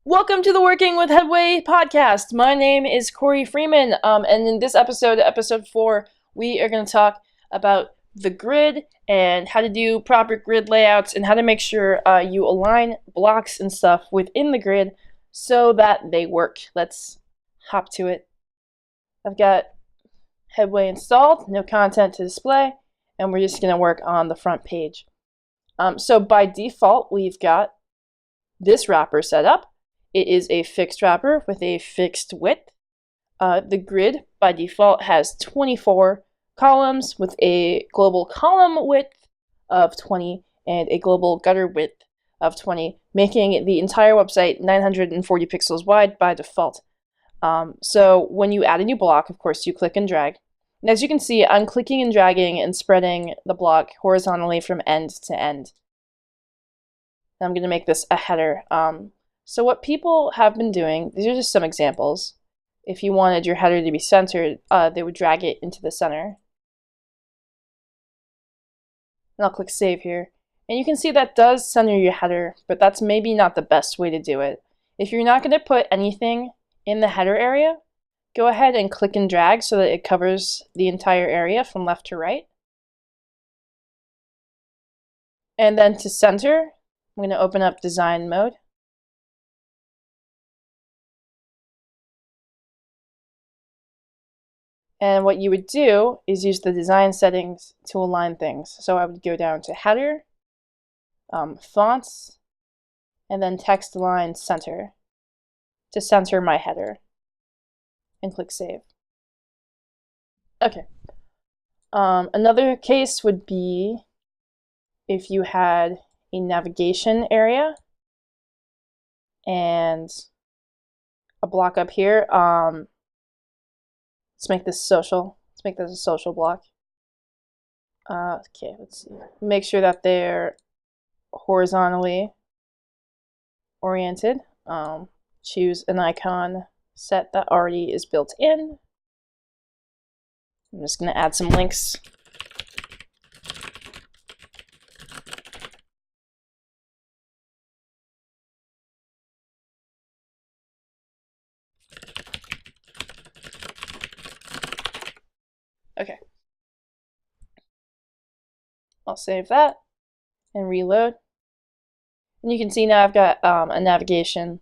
Welcome to the Working with Headway podcast. My name is Corey Freeman, and in this episode, episode 4, we are going to talk about the grid and how to do proper grid layouts and how to make sure you align blocks and stuff within the grid so that they work. Let's hop to it. I've got Headway installed, no content to display, and we're just going to work on the front page. So by default, we've got this wrapper set up. It is a fixed wrapper with a fixed width. The grid by default has 24 columns with a global column width of 20 and a global gutter width of 20, making the entire website 940 pixels wide by default. So when you add a new block, of course, you click and drag. And as you can see, I'm clicking and dragging and spreading the block horizontally from end to end. And I'm going to make this a header. So what people have been doing, these are just some examples. If you wanted your header to be centered, they would drag it into the center. And I'll click save here. And you can see that does center your header, but that's maybe not the best way to do it. If you're not going to put anything in the header area, go ahead and click and drag so that it covers the entire area from left to right. And then to center, I'm going to open up design mode. And what you would do is use the design settings to align things. So I would go down to header, fonts, and then text align center to center my header, and click save. Okay. Another case would be if you had a navigation area and a block up here. Let's make this social. Let's make this a social block. Okay, let's see. Make sure that they're horizontally oriented. Choose an icon set that already is built in. I'm just going to add some links. Okay. I'll save that and reload. And you can see now I've got a navigation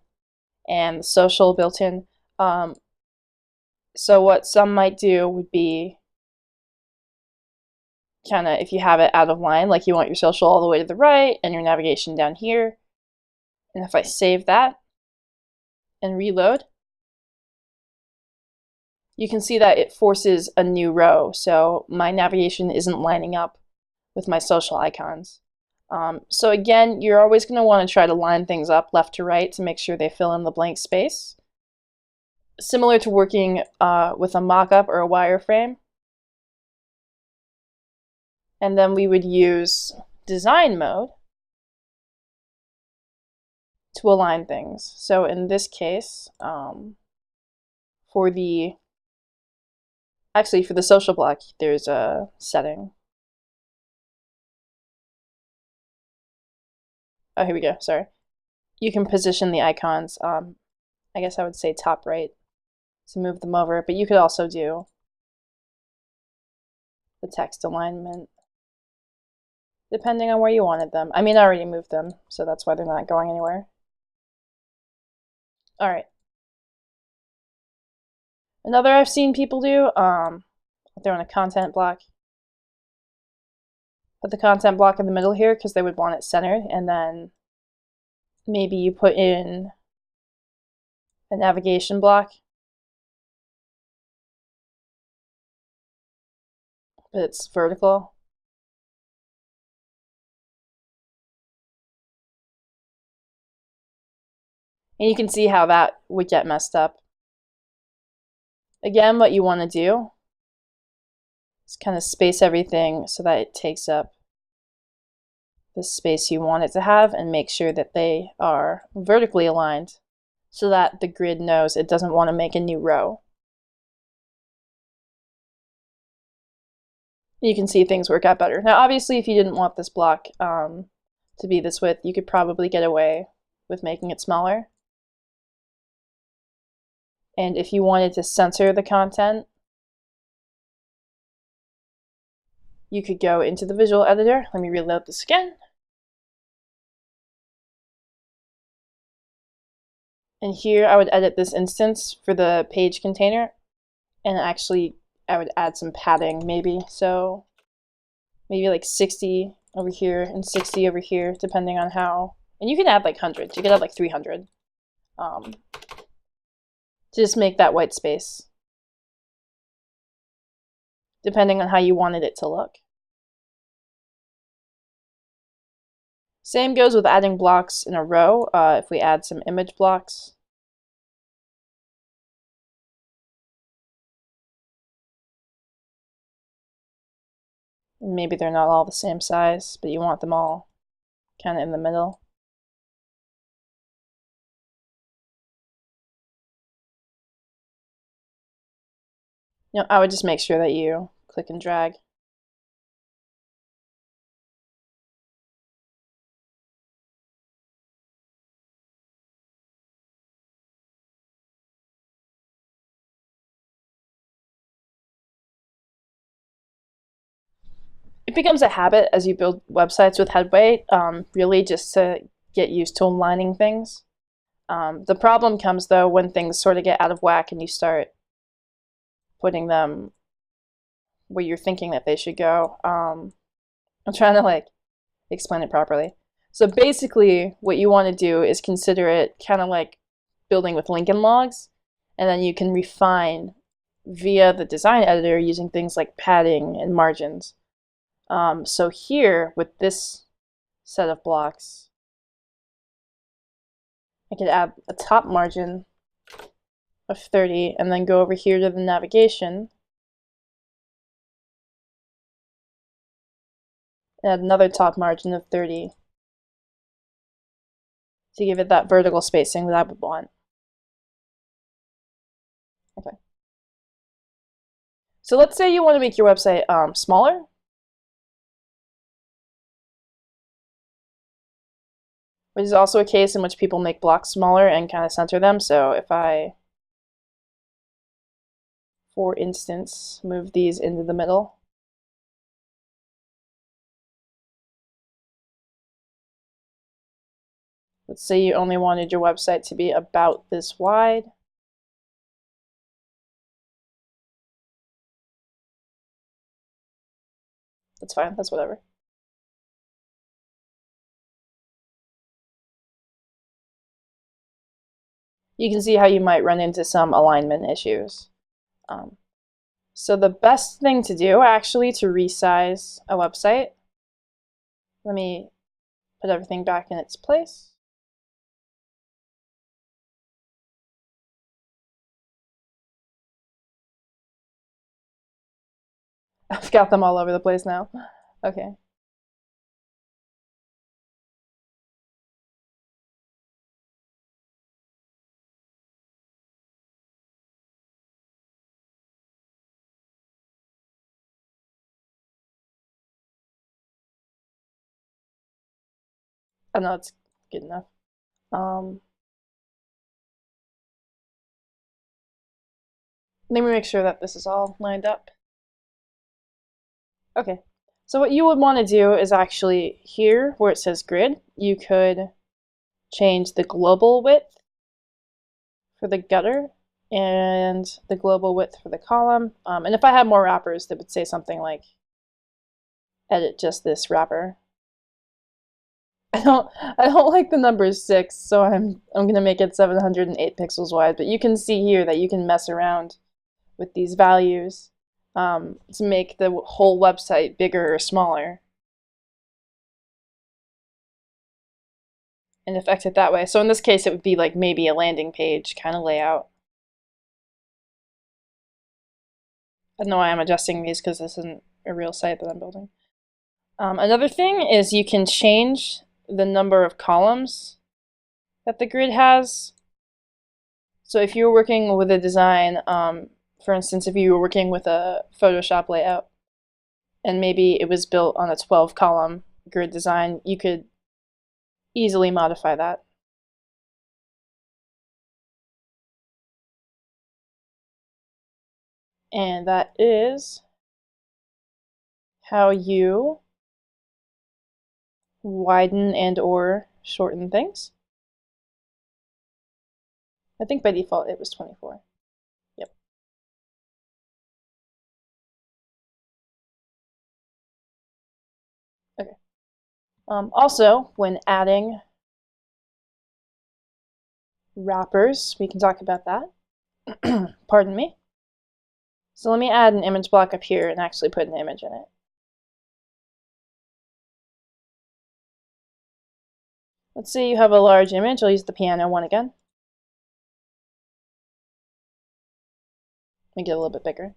and the social built in. So what some might do would be kind of, if you have it out of line, like you want your social all the way to the right and your navigation down here. And if I save that and reload, you can see that it forces a new row. So my navigation isn't lining up with my social icons. So again, you're always going to want to try to line things up left to right to make sure they fill in the blank space. Similar to working with a mock-up or a wireframe. And then we would use design mode to align things. So in this case, for the social block, there's a setting. Oh, here we go, sorry. You can position the icons, I guess I would say top right to move them over, but you could also do the text alignment depending on where you wanted them. I mean, I already moved them, so that's why they're not going anywhere. All right. Another I've seen people do, they're on a content block. Put the content block in the middle here because they would want it centered, and then maybe you put in a navigation block, but it's vertical. And you can see how that would get messed up. Again, what you want to do is kind of space everything so that it takes up the space you want it to have, and make sure that they are vertically aligned so that the grid knows it doesn't want to make a new row. You can see things work out better. Now obviously if you didn't want this block to be this width, you could probably get away with making it smaller. And if you wanted to censor the content, you could go into the visual editor. Let me reload this again. And here I would edit this instance for the page container. And actually, I would add some padding maybe. So maybe like 60 over here and 60 over here, depending on how. And you can add like hundreds. You could add like 300. To just make that white space, depending on how you wanted it to look. Same goes with adding blocks in a row. If we add some image blocks, maybe they're not all the same size, but you want them all kind of in the middle. I would just make sure that you click and drag. It becomes a habit as you build websites with Headway, really just to get used to aligning things. The problem comes though when things sort of get out of whack and you start putting them where you're thinking that they should go. I'm trying to explain it properly. So basically what you want to do is consider it kind of like building with Lincoln logs, and then you can refine via the design editor using things like padding and margins. So here with this set of blocks, I could add a top margin of 30 and then go over here to the navigation and add another top margin of 30 to give it that vertical spacing that I would want. Okay. So let's say you want to make your website smaller. Which is also a case in which people make blocks smaller and kind of center them. So if I, for instance, move these into the middle, let's say you only wanted your website to be about this wide. That's fine, that's whatever. You can see how you might run into some alignment issues. So the best thing to do actually to resize a website, let me put everything back in its place. I've got them all over the place now. Okay. I know it's good enough. Let me make sure that this is all lined up. Okay, so what you would want to do is actually here where it says grid, you could change the global width for the gutter and the global width for the column. And if I had more wrappers, that would say something like edit just this wrapper. I don't like the number 6, so I'm gonna make it 708 pixels wide, but you can see here that you can mess around with these values to make the whole website bigger or smaller and affect it that way. So in this case, it would be like maybe a landing page kind of layout. I don't know why I'm adjusting these because this isn't a real site that I'm building. Another thing is you can change the number of columns that the grid has. So if you were working with a design, for instance, if you were working with a Photoshop layout and maybe it was built on a 12-column grid design, you could easily modify that. And that is how you widen and or shorten things. I think by default it was 24. Yep. Okay. Also, when adding wrappers, we can talk about that. Pardon me. So let me add an image block up here and actually put an image in it. Let's say you have a large image. I'll use the piano one again. Make it a little bit bigger.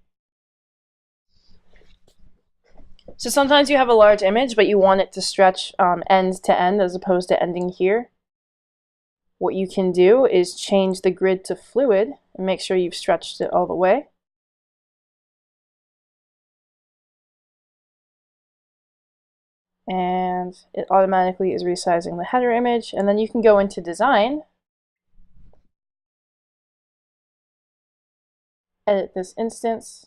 So sometimes you have a large image, but you want it to stretch end to end as opposed to ending here. What you can do is change the grid to fluid and make sure you've stretched it all the way. And it automatically is resizing the header image. And then you can go into design, edit this instance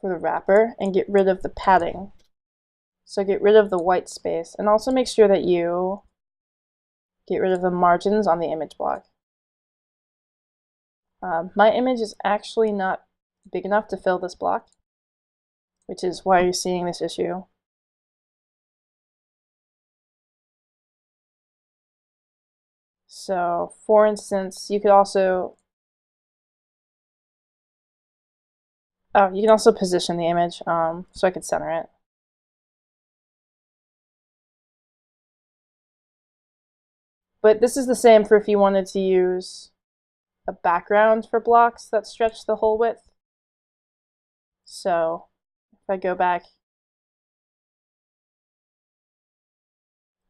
for the wrapper, and get rid of the padding. So get rid of the white space, and also make sure that you get rid of the margins on the image block. My image is actually not big enough to fill this block, which is why you're seeing this issue. So for instance, you could also you can also position the image so I could center it. But this is the same for if you wanted to use a background for blocks that stretch the whole width. So if I go back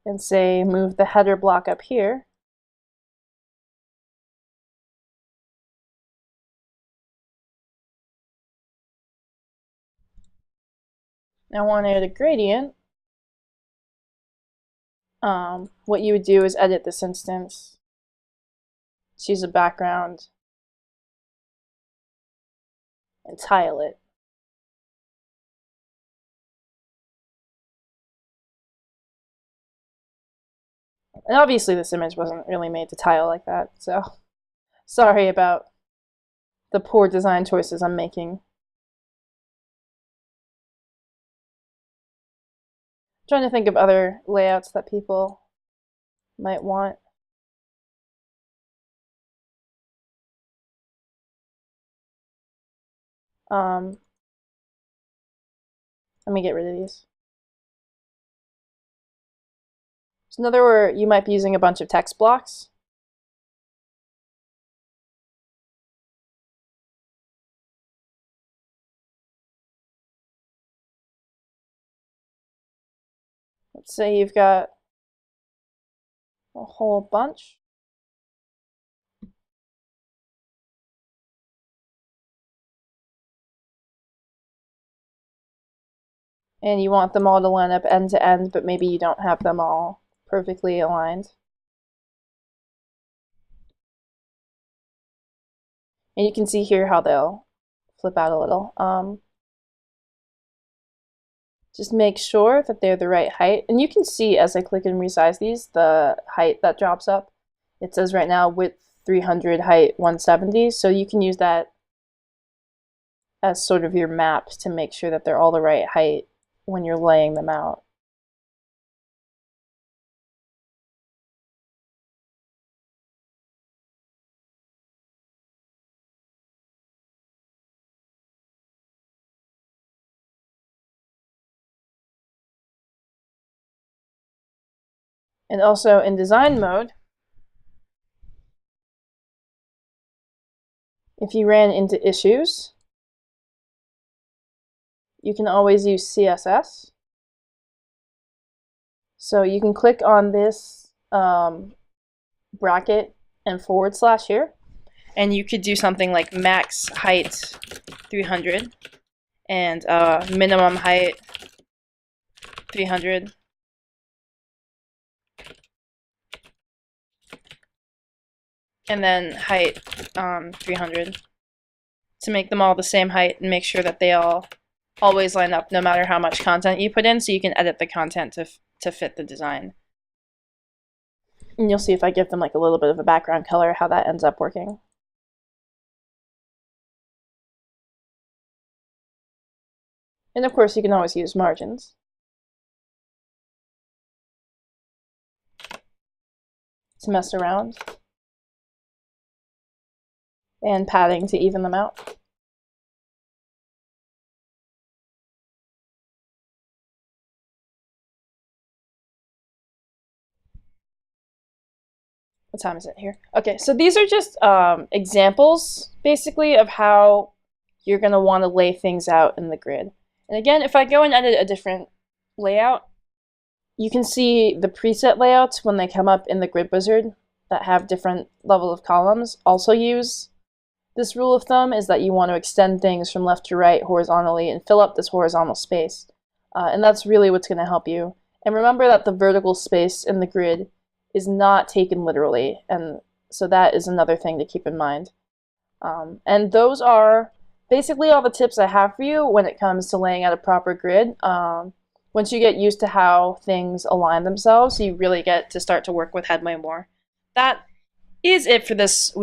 and say move the header block up here, I want to add a gradient. What you would do is edit this instance, choose a background, and tile it. And obviously this image wasn't really made to tile like that, so sorry about the poor design choices I'm making. Trying to think of other layouts that people might want. Let me get rid of these. So another where you might be using a bunch of text blocks. Let's say you've got a whole bunch. And you want them all to line up end to end, but maybe you don't have them all perfectly aligned. And you can see here how they'll flip out a little. Just make sure that they're the right height. And you can see as I click and resize these, the height that drops up. It says right now width 300, height 170. So you can use that as sort of your map to make sure that they're all the right height when you're laying them out. And also in design mode, if you ran into issues, you can always use CSS. So you can click on this bracket and / here, and you could do something like max height 300 and minimum height 300. And then height 300. to make them all the same height and make sure that they all always line up no matter how much content you put in, so you can edit the content to fit the design. And you'll see if I give them like a little bit of a background color how that ends up working. And of course you can always use margins. To mess around. And padding to even them out. What time is it here? Okay, so these are just examples, basically, of how you're going to want to lay things out in the grid. And again, if I go and edit a different layout, you can see the preset layouts when they come up in the grid wizard that have different levels of columns also use this rule of thumb, is that you want to extend things from left to right horizontally and fill up this horizontal space. And that's really what's going to help you. And remember that the vertical space in the grid is not taken literally, and so that is another thing to keep in mind. And those are basically all the tips I have for you when it comes to laying out a proper grid. Once you get used to how things align themselves, you really get to start to work with Headway more. That is it for this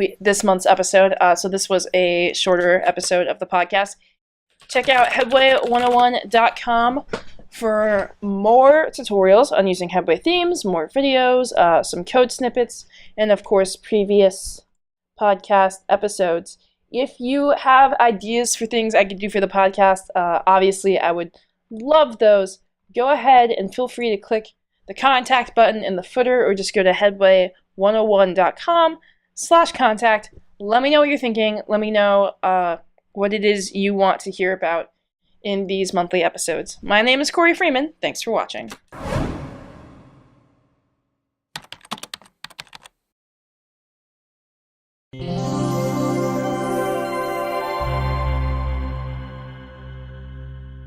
month's episode. So this was a shorter episode of the podcast. Check out headway101.com for more tutorials on using Headway themes, more videos, some code snippets, and of course previous podcast episodes. If you have ideas for things I could do for the podcast, obviously I would love those. Go ahead and feel free to click the contact button in the footer, or just go to headway101.com/contact. Let me know what you're thinking. Let me know what it is you want to hear about in these monthly episodes. My name is Corey Freeman. Thanks for watching.